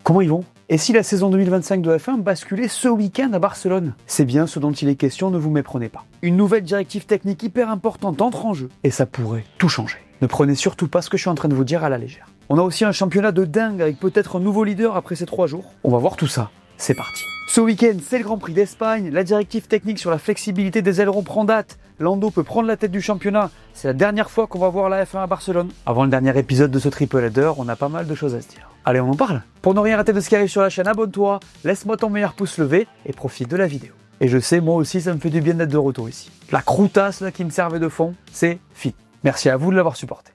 Comment ils vont? Et si la saison 2025 de F1 basculait ce week-end à Barcelone? C'est bien ce dont il est question, ne vous méprenez pas. Une nouvelle directive technique hyper importante entre en jeu, et ça pourrait tout changer. Ne prenez surtout pas ce que je suis en train de vous dire à la légère. On a aussi un championnat de dingue avec peut-être un nouveau leader après ces 3 jours. On va voir tout ça. C'est parti. Ce week-end, c'est le Grand Prix d'Espagne. La directive technique sur la flexibilité des ailerons prend date. Lando peut prendre la tête du championnat. C'est la dernière fois qu'on va voir la F1 à Barcelone. Avant le dernier épisode de ce triple header, on a pas mal de choses à se dire. Allez, on en parle. Pour ne rien rater de ce qui arrive sur la chaîne, abonne-toi, laisse-moi ton meilleur pouce levé et profite de la vidéo. Et je sais, moi aussi, ça me fait du bien d'être de retour ici. La croutasse là, qui me servait de fond, c'est fini. Merci à vous de l'avoir supporté.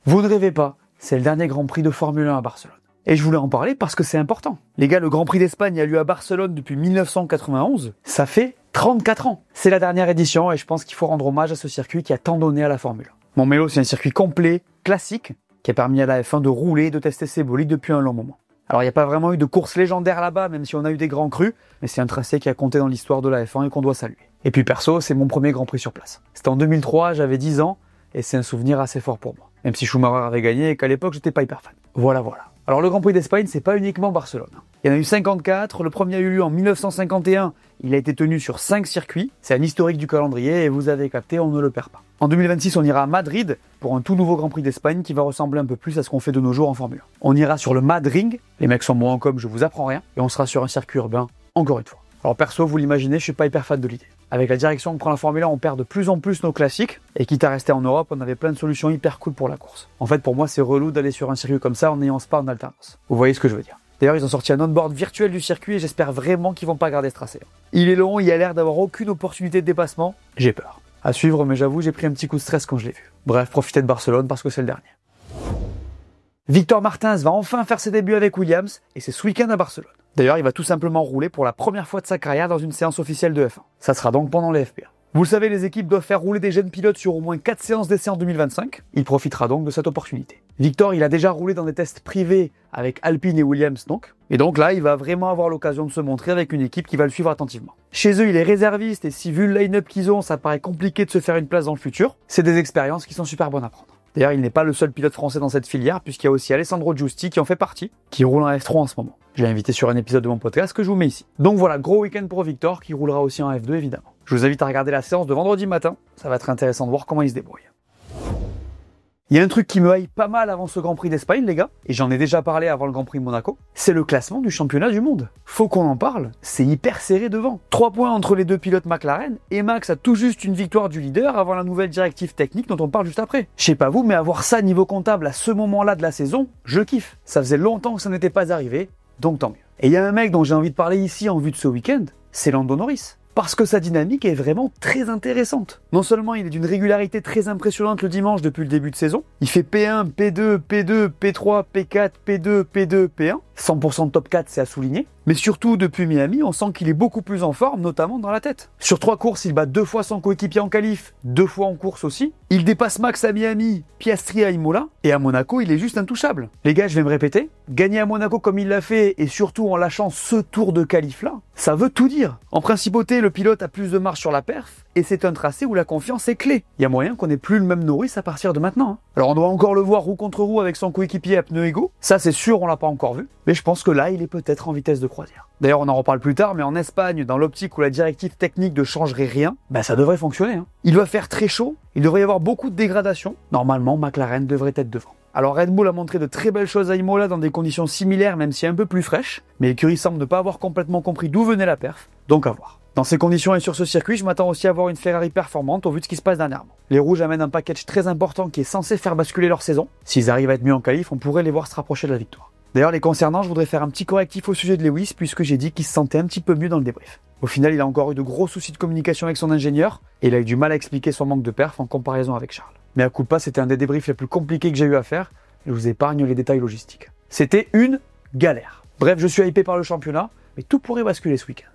Vous ne rêvez pas, c'est le dernier Grand Prix de Formule 1 à Barcelone. Et je voulais en parler parce que c'est important. Les gars, le Grand Prix d'Espagne a lieu à Barcelone depuis 1991. Ça fait 34 ans. C'est la dernière édition et je pense qu'il faut rendre hommage à ce circuit qui a tant donné à la Formule 1. Montmelo, c'est un circuit complet, classique, qui a permis à la F1 de rouler et de tester ses bolides depuis un long moment. Alors il n'y a pas vraiment eu de course légendaire là-bas, même si on a eu des grands crus, mais c'est un tracé qui a compté dans l'histoire de la F1 et qu'on doit saluer. Et puis perso, c'est mon premier Grand Prix sur place. C'était en 2003, j'avais 10 ans, et c'est un souvenir assez fort pour moi. Même si Schumacher avait gagné et qu'à l'époque, j'étais pas hyper fan. Voilà. Alors le Grand Prix d'Espagne, c'est pas uniquement Barcelone. Il y en a eu 54, le premier a eu lieu en 1951, il a été tenu sur 5 circuits, c'est un historique du calendrier et vous avez capté, on ne le perd pas. En 2026, on ira à Madrid pour un tout nouveau Grand Prix d'Espagne qui va ressembler un peu plus à ce qu'on fait de nos jours en Formule 1. On ira sur le Madring, les mecs sont moins en com, je vous apprends rien, et on sera sur un circuit urbain, encore une fois. Alors perso, vous l'imaginez, je suis pas hyper fan de l'idée. Avec la direction que prend la Formule 1, on perd de plus en plus nos classiques, et quitte à rester en Europe, on avait plein de solutions hyper cool pour la course. En fait, pour moi, c'est relou d'aller sur un circuit comme ça en n'ayant pas en alternance. Vous voyez ce que je veux dire. D'ailleurs, ils ont sorti un on-board virtuel du circuit et j'espère vraiment qu'ils vont pas garder ce tracé. Il est long, il a l'air d'avoir aucune opportunité de dépassement. J'ai peur. À suivre, mais j'avoue, j'ai pris un petit coup de stress quand je l'ai vu. Bref, profitez de Barcelone parce que c'est le dernier. Victor Martins va enfin faire ses débuts avec Williams, et c'est ce week-end à Barcelone. D'ailleurs, il va tout simplement rouler pour la première fois de sa carrière dans une séance officielle de F1. Ça sera donc pendant les FP1. Vous le savez, les équipes doivent faire rouler des jeunes pilotes sur au moins 4 séances d'essai en 2025. Il profitera donc de cette opportunité. Victor, il a déjà roulé dans des tests privés avec Alpine et Williams donc. Et donc là, il va vraiment avoir l'occasion de se montrer avec une équipe qui va le suivre attentivement. Chez eux, il est réserviste et si vu le line-up qu'ils ont, ça paraît compliqué de se faire une place dans le futur. C'est des expériences qui sont super bonnes à prendre. D'ailleurs, il n'est pas le seul pilote français dans cette filière, puisqu'il y a aussi Alessandro Giusti qui en fait partie, qui roule en F3 en ce moment. Je l'ai invité sur un épisode de mon podcast que je vous mets ici. Donc voilà, gros week-end pour Victor, qui roulera aussi en F2 évidemment. Je vous invite à regarder la séance de vendredi matin, ça va être intéressant de voir comment il se débrouille. Il y a un truc qui me hype pas mal avant ce Grand Prix d'Espagne, les gars, et j'en ai déjà parlé avant le Grand Prix de Monaco, c'est le classement du championnat du monde. Faut qu'on en parle, c'est hyper serré devant. 3 points entre les deux pilotes McLaren, et Max a tout juste une victoire du leader avant la nouvelle directive technique dont on parle juste après. Je sais pas vous, mais avoir ça niveau comptable à ce moment-là de la saison, je kiffe. Ça faisait longtemps que ça n'était pas arrivé, donc tant mieux. Et il y a un mec dont j'ai envie de parler ici en vue de ce week-end, c'est Lando Norris. Parce que sa dynamique est vraiment très intéressante. Non seulement il est d'une régularité très impressionnante le dimanche depuis le début de saison, il fait P1, P2, P2, P3, P4, P2, P2, P1, 100% de top 4 c'est à souligner, mais surtout depuis Miami on sent qu'il est beaucoup plus en forme, notamment dans la tête. Sur 3 courses il bat 2 fois son coéquipier en qualif, 2 fois en course aussi, il dépasse Max à Miami, Piastri à Imola, et à Monaco il est juste intouchable. Les gars, je vais me répéter, gagner à Monaco comme il l'a fait, et surtout en lâchant ce tour de qualif là, ça veut tout dire. En principauté, le pilote a plus de marge sur la perf, et c'est un tracé où la confiance est clé. Il y a moyen qu'on n'ait plus le même Norris à partir de maintenant. Alors on doit encore le voir roue contre roue avec son coéquipier à pneus égaux, ça c'est sûr on l'a pas encore vu, mais je pense que là il est peut-être en vitesse de croisière. D'ailleurs on en reparle plus tard, mais en Espagne, dans l'optique où la directive technique ne changerait rien, ça devrait fonctionner. Il va faire très chaud, il devrait y avoir beaucoup de dégradation, normalement McLaren devrait être devant. Alors Red Bull a montré de très belles choses à Imola dans des conditions similaires même si un peu plus fraîches, mais l'écurie semble ne pas avoir complètement compris d'où venait la perf, donc à voir. Dans ces conditions et sur ce circuit, je m'attends aussi à voir une Ferrari performante au vu de ce qui se passe dernièrement. Les rouges amènent un package très important qui est censé faire basculer leur saison. S'ils arrivent à être mieux en qualif, on pourrait les voir se rapprocher de la victoire. D'ailleurs, les concernant, je voudrais faire un petit correctif au sujet de Lewis puisque j'ai dit qu'il se sentait un petit peu mieux dans le débrief. Au final, il a encore eu de gros soucis de communication avec son ingénieur et il a eu du mal à expliquer son manque de perf en comparaison avec Charles. Mais à coup de pas, c'était un des débriefs les plus compliqués que j'ai eu à faire et je vous épargne les détails logistiques. C'était une galère. Bref, je suis hypé par le championnat, mais tout pourrait basculer ce week-end.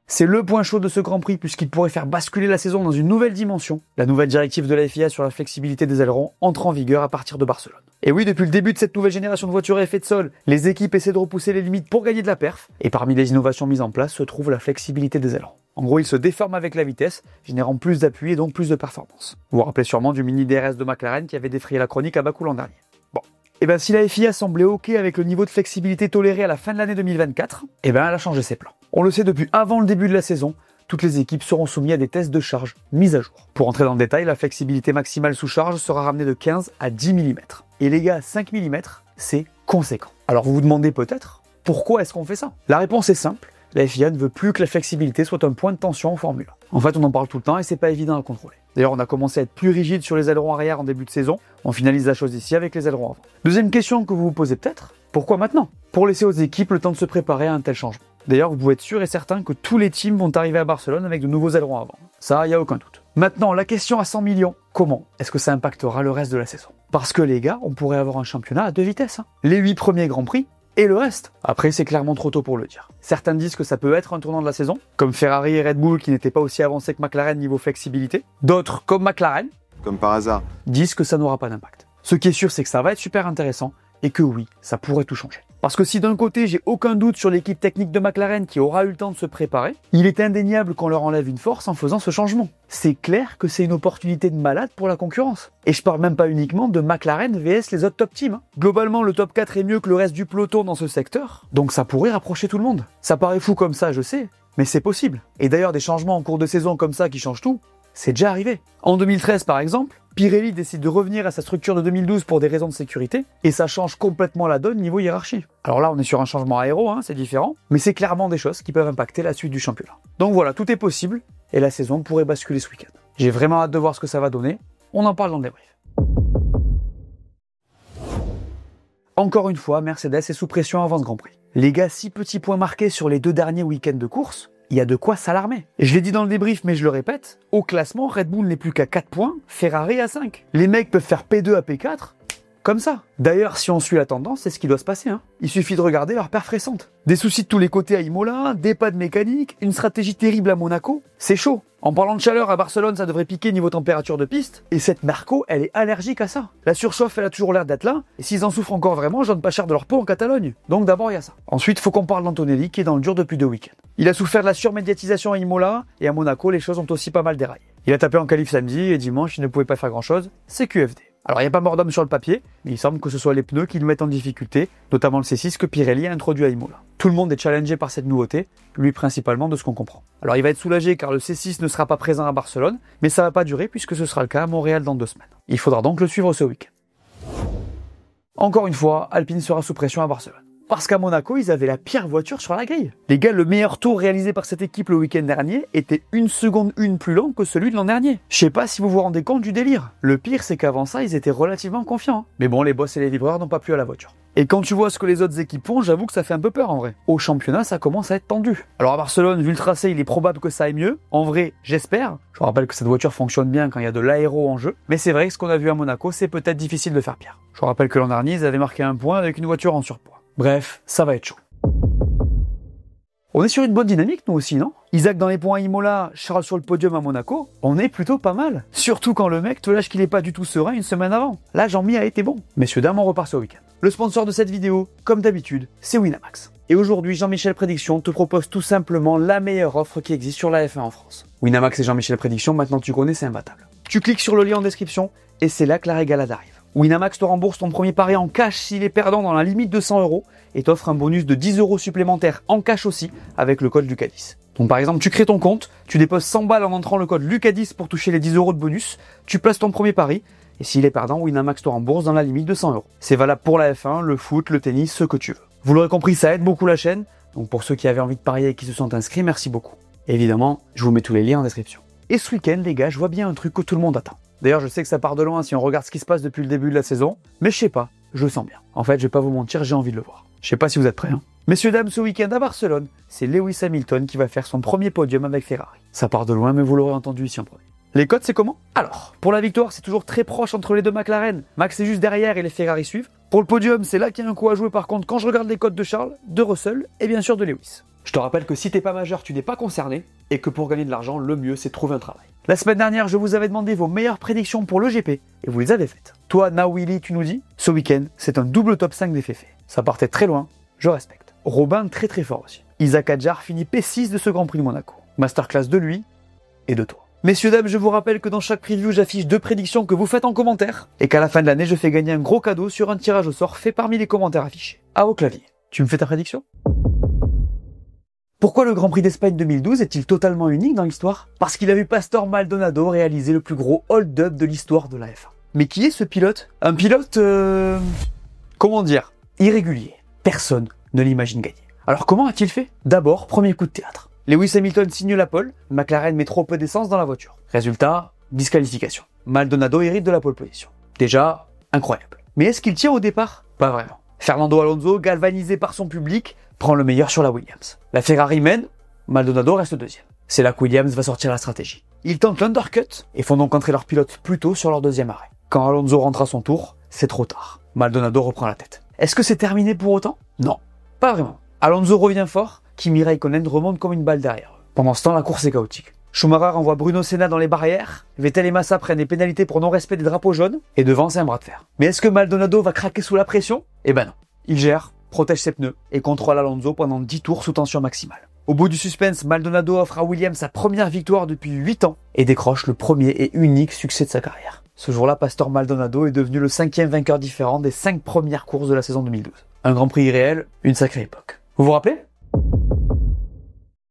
C'est le point chaud de ce Grand Prix puisqu'il pourrait faire basculer la saison dans une nouvelle dimension. La nouvelle directive de la FIA sur la flexibilité des ailerons entre en vigueur à partir de Barcelone. Et oui, depuis le début de cette nouvelle génération de voitures à effet de sol, les équipes essaient de repousser les limites pour gagner de la perf. Et parmi les innovations mises en place se trouve la flexibilité des ailerons. En gros, ils se déforment avec la vitesse, générant plus d'appui et donc plus de performance. Vous vous rappelez sûrement du mini DRS de McLaren qui avait défrayé la chronique à Bakou l'an dernier. Bon. Et bien si la FIA semblait OK avec le niveau de flexibilité toléré à la fin de l'année 2024, elle a changé ses plans. On le sait depuis avant le début de la saison, toutes les équipes seront soumises à des tests de charge mis à jour. Pour entrer dans le détail, la flexibilité maximale sous charge sera ramenée de 15 à 10 mm. Et les gars, 5 mm, c'est conséquent. Alors vous vous demandez peut-être, pourquoi est-ce qu'on fait ça? La réponse est simple, la FIA ne veut plus que la flexibilité soit un point de tension en Formule 1. En fait, on en parle tout le temps et c'est pas évident à contrôler. D'ailleurs, on a commencé à être plus rigide sur les ailerons arrière en début de saison, on finalise la chose ici avec les ailerons avant. Deuxième question que vous vous posez peut-être, pourquoi maintenant? Pour laisser aux équipes le temps de se préparer à un tel changement. D'ailleurs, vous pouvez être sûr et certain que tous les teams vont arriver à Barcelone avec de nouveaux ailerons avant. Ça, il n'y a aucun doute. Maintenant, la question à 100 millions, comment est-ce que ça impactera le reste de la saison? Parce que les gars, on pourrait avoir un championnat à 2 vitesses. Les 8 premiers Grands Prix et le reste. Après, c'est clairement trop tôt pour le dire. Certains disent que ça peut être un tournant de la saison, comme Ferrari et Red Bull qui n'étaient pas aussi avancés que McLaren niveau flexibilité. D'autres, comme McLaren, comme par hasard, disent que ça n'aura pas d'impact. Ce qui est sûr, c'est que ça va être super intéressant et que oui, ça pourrait tout changer. Parce que si d'un côté, j'ai aucun doute sur l'équipe technique de McLaren qui aura eu le temps de se préparer, il est indéniable qu'on leur enlève une force en faisant ce changement. C'est clair que c'est une opportunité de malade pour la concurrence. Et je parle même pas uniquement de McLaren vs les autres top teams. Globalement, le top 4 est mieux que le reste du peloton dans ce secteur, donc ça pourrait rapprocher tout le monde. Ça paraît fou comme ça, je sais, mais c'est possible. Et d'ailleurs, des changements en cours de saison comme ça qui changent tout, c'est déjà arrivé. En 2013 par exemple, Pirelli décide de revenir à sa structure de 2012 pour des raisons de sécurité, et ça change complètement la donne niveau hiérarchie. Alors là, on est sur un changement aéro, c'est différent, mais c'est clairement des choses qui peuvent impacter la suite du championnat. Donc voilà, tout est possible, et la saison pourrait basculer ce week-end. J'ai vraiment hâte de voir ce que ça va donner, on en parle dans le débrief. Encore une fois, Mercedes est sous pression avant ce Grand Prix. Les gars, 6 petits points marqués sur les 2 derniers week-ends de course, il y a de quoi s'alarmer. Et je l'ai dit dans le débrief, mais je le répète, au classement, Red Bull n'est plus qu'à 4 points, Ferrari à 5. Les mecs peuvent faire P2 à P4, comme ça. D'ailleurs, si on suit la tendance, c'est ce qui doit se passer. Il suffit de regarder leur perf récente. Des soucis de tous les côtés à Imola, des pas de mécanique, une stratégie terrible à Monaco, c'est chaud. En parlant de chaleur, à Barcelone, ça devrait piquer niveau température de piste, et cette Marco, elle est allergique à ça. La surchauffe, elle a toujours l'air d'être là, et s'ils en souffrent encore vraiment, je donne pas cher de leur peau en Catalogne. Donc d'abord, il y a ça. Ensuite, faut qu'on parle d'Antonelli, qui est dans le dur depuis 2 week-ends. Il a souffert de la surmédiatisation à Imola, et à Monaco, les choses ont aussi pas mal déraillé. Il a tapé en qualif samedi, et dimanche, il ne pouvait pas faire grand-chose, c'est QFD. Alors, il n'y a pas mort d'homme sur le papier, mais il semble que ce soit les pneus qui le mettent en difficulté, notamment le C6 que Pirelli a introduit à Imola. Tout le monde est challengé par cette nouveauté, lui principalement de ce qu'on comprend. Alors, il va être soulagé car le C6 ne sera pas présent à Barcelone, mais ça va pas durer puisque ce sera le cas à Montréal dans 2 semaines. Il faudra donc le suivre ce week-end. Encore une fois, Alpine sera sous pression à Barcelone. Parce qu'à Monaco, ils avaient la pire voiture sur la grille. Les gars, le meilleur tour réalisé par cette équipe le week-end dernier était 1 seconde 1 plus lent que celui de l'an dernier. Je sais pas si vous vous rendez compte du délire. Le pire, c'est qu'avant ça, ils étaient relativement confiants. Mais bon, les boss et les livreurs n'ont pas plu à la voiture. Et quand tu vois ce que les autres équipes font, j'avoue que ça fait un peu peur en vrai. Au championnat, ça commence à être tendu. Alors à Barcelone, vu le tracé, il est probable que ça aille mieux. En vrai, j'espère. Je vous rappelle que cette voiture fonctionne bien quand il y a de l'aéro en jeu. Mais c'est vrai que ce qu'on a vu à Monaco, c'est peut-être difficile de faire pire. Je vous rappelle que l'an dernier, ils avaient marqué 1 point avec une voiture en surpoids. Bref, ça va être chaud. On est sur une bonne dynamique, nous aussi, non? Isaac dans les points à Imola, Charles sur le podium à Monaco, on est plutôt pas mal. Surtout quand le mec te lâche qu'il est pas du tout serein une semaine avant. Là, Jean-Mi a été bon. Messieurs, dames, on repart ce week-end. Le sponsor de cette vidéo, comme d'habitude, c'est Winamax. Et aujourd'hui, Jean-Michel Prédiction te propose tout simplement la meilleure offre qui existe sur la F1 en France. Winamax et Jean-Michel Prédiction, maintenant tu connais, c'est imbattable. Tu cliques sur le lien en description et c'est là que la régalade arrive. Winamax te rembourse ton premier pari en cash s'il est perdant dans la limite de 100 € et t'offre un bonus de 10 € supplémentaires en cash aussi avec le code Lucas10. Donc par exemple, tu crées ton compte, tu déposes 100 balles en entrant le code Lucas10 pour toucher les 10 € de bonus, tu places ton premier pari et s'il est perdant, Winamax te rembourse dans la limite de 100 €. C'est valable pour la F1, le foot, le tennis, ce que tu veux. Vous l'aurez compris, ça aide beaucoup la chaîne, donc pour ceux qui avaient envie de parier et qui se sont inscrits, merci beaucoup. Et évidemment, je vous mets tous les liens en description. Et ce week-end, les gars, je vois bien un truc que tout le monde attend. D'ailleurs, je sais que ça part de loin si on regarde ce qui se passe depuis le début de la saison, mais je sais pas, je sens bien. En fait, je vais pas vous mentir, j'ai envie de le voir. Je sais pas si vous êtes prêts, Messieurs, dames, ce week-end à Barcelone, c'est Lewis Hamilton qui va faire son premier podium avec Ferrari. Ça part de loin, mais vous l'aurez entendu ici en premier. Les cotes, c'est comment? Alors, pour la victoire, c'est toujours très proche entre les 2 McLaren. Max est juste derrière et les Ferrari suivent. Pour le podium, c'est là qu'il y a un coup à jouer par contre quand je regarde les cotes de Charles, de Russell et bien sûr de Lewis. Je te rappelle que si t'es pas majeur, tu n'es pas concerné, et que pour gagner de l'argent, le mieux c'est de trouver un travail. La semaine dernière, je vous avais demandé vos meilleures prédictions pour le GP, et vous les avez faites. Toi, Nawili, tu nous dis, ce week-end, c'est un double top 5 des Féfés. Ça partait très loin, je respecte. Robin très très fort aussi. Isaac Adjar finit P6 de ce Grand Prix de Monaco. Masterclass de lui et de toi. Messieurs, dames, je vous rappelle que dans chaque preview, j'affiche 2 prédictions que vous faites en commentaire, et qu'à la fin de l'année, je fais gagner un gros cadeau sur un tirage au sort fait parmi les commentaires affichés. À vos claviers. Tu me fais ta prédiction ? Pourquoi le Grand Prix d'Espagne 2012 est-il totalement unique dans l'histoire ? Parce qu'il a vu Pastor Maldonado réaliser le plus gros hold-up de l'histoire de la F1. Mais qui est ce pilote ? Un pilote, comment dire, irrégulier. Personne ne l'imagine gagner. Alors comment a-t-il fait ? D'abord, premier coup de théâtre. Lewis Hamilton signe la pole, McLaren met trop peu d'essence dans la voiture. Résultat, disqualification. Maldonado hérite de la pole position. Déjà, incroyable. Mais est-ce qu'il tient au départ ? Pas vraiment. Fernando Alonso, galvanisé par son public, prend le meilleur sur la Williams. La Ferrari mène, Maldonado reste deuxième. C'est là que Williams va sortir la stratégie. Ils tentent l'undercut et font donc entrer leur pilote plus tôt sur leur deuxième arrêt. Quand Alonso rentre à son tour, c'est trop tard. Maldonado reprend la tête. Est-ce que c'est terminé pour autant ? Non, pas vraiment. Alonso revient fort, Kimi Räikkönen remonte comme une balle derrière eux. Pendant ce temps, la course est chaotique. Schumacher envoie Bruno Senna dans les barrières, Vettel et Massa prennent des pénalités pour non-respect des drapeaux jaunes, et devant c'est un bras de fer. Mais est-ce que Maldonado va craquer sous la pression ? Eh ben non. Il gère, protège ses pneus, et contrôle Alonso pendant 10 tours sous tension maximale. Au bout du suspense, Maldonado offre à Williams sa première victoire depuis 8 ans, et décroche le premier et unique succès de sa carrière. Ce jour-là, Pastor Maldonado est devenu le 5e vainqueur différent des 5 premières courses de la saison 2012. Un Grand Prix irréel, une sacrée époque. Vous vous rappelez ?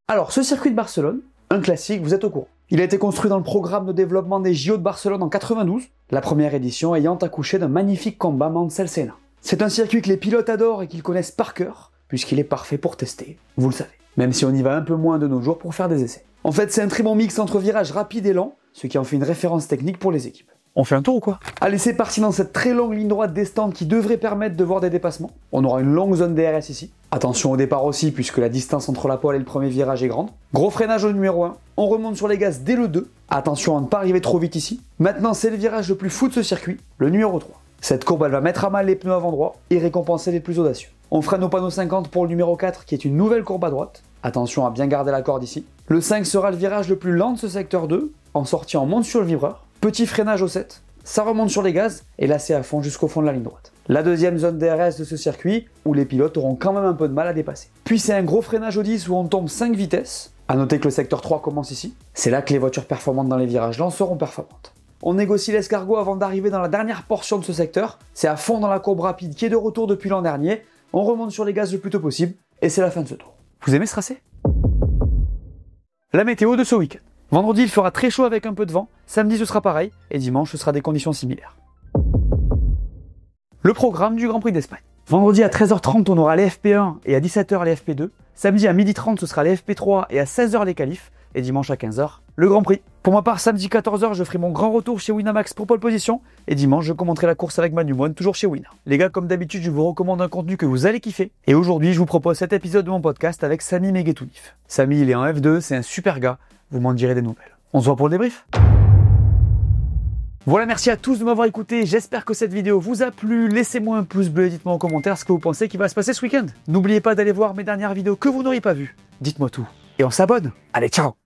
Alors, ce circuit de Barcelone, un classique, vous êtes au courant. Il a été construit dans le programme de développement des JO de Barcelone en 92, la première édition ayant accouché d'un magnifique combat Mansell-Senna. C'est un circuit que les pilotes adorent et qu'ils connaissent par cœur, puisqu'il est parfait pour tester, vous le savez. Même si on y va un peu moins de nos jours pour faire des essais. En fait, c'est un très bon mix entre virages rapides et lents, ce qui en fait une référence technique pour les équipes. On fait un tour ou quoi ? Allez, c'est parti dans cette très longue ligne droite descendante qui devrait permettre de voir des dépassements. On aura une longue zone DRS ici. Attention au départ aussi, puisque la distance entre la pole et le premier virage est grande. Gros freinage au numéro 1. On remonte sur les gaz dès le 2. Attention à ne pas arriver trop vite ici. Maintenant, c'est le virage le plus fou de ce circuit, le numéro 3. Cette courbe, elle va mettre à mal les pneus avant droit et récompenser les plus audacieux. On freine au panneau 50 pour le numéro 4, qui est une nouvelle courbe à droite. Attention à bien garder la corde ici. Le 5 sera le virage le plus lent de ce secteur 2. En sortie, on monte sur le vibreur. Petit freinage au 7. Ça remonte sur les gaz, et là c'est à fond jusqu'au fond de la ligne droite. La deuxième zone DRS de ce circuit, où les pilotes auront quand même un peu de mal à dépasser. Puis c'est un gros freinage au 10 où on tombe 5 vitesses. A noter que le secteur 3 commence ici. C'est là que les voitures performantes dans les virages lents seront performantes. On négocie l'escargot avant d'arriver dans la dernière portion de ce secteur. C'est à fond dans la courbe rapide qui est de retour depuis l'an dernier. On remonte sur les gaz le plus tôt possible, et c'est la fin de ce tour. Vous aimez ce tracé ? La météo de ce week-end. Vendredi, il fera très chaud avec un peu de vent. Samedi, ce sera pareil. Et dimanche, ce sera des conditions similaires. Le programme du Grand Prix d'Espagne. Vendredi à 13h30, on aura les FP1 et à 17h les FP2. Samedi à 12h30, ce sera les FP3 et à 16h les qualifs. Et dimanche à 15h, le Grand Prix. Pour ma part, samedi 14h, je ferai mon grand retour chez Winamax pour pole position. Et dimanche, je commenterai la course avec Manu Moine, toujours chez Wina. Les gars, comme d'habitude, je vous recommande un contenu que vous allez kiffer. Et aujourd'hui, je vous propose cet épisode de mon podcast avec Sami Megetounif. Sami, il est en F2, c'est un super gars. Vous m'en direz des nouvelles. On se voit pour le débrief. Voilà, merci à tous de m'avoir écouté. J'espère que cette vidéo vous a plu. Laissez-moi un pouce bleu et dites-moi en commentaire ce que vous pensez qui va se passer ce week-end. N'oubliez pas d'aller voir mes dernières vidéos que vous n'auriez pas vues. Dites-moi tout. Et on s'abonne. Allez, ciao!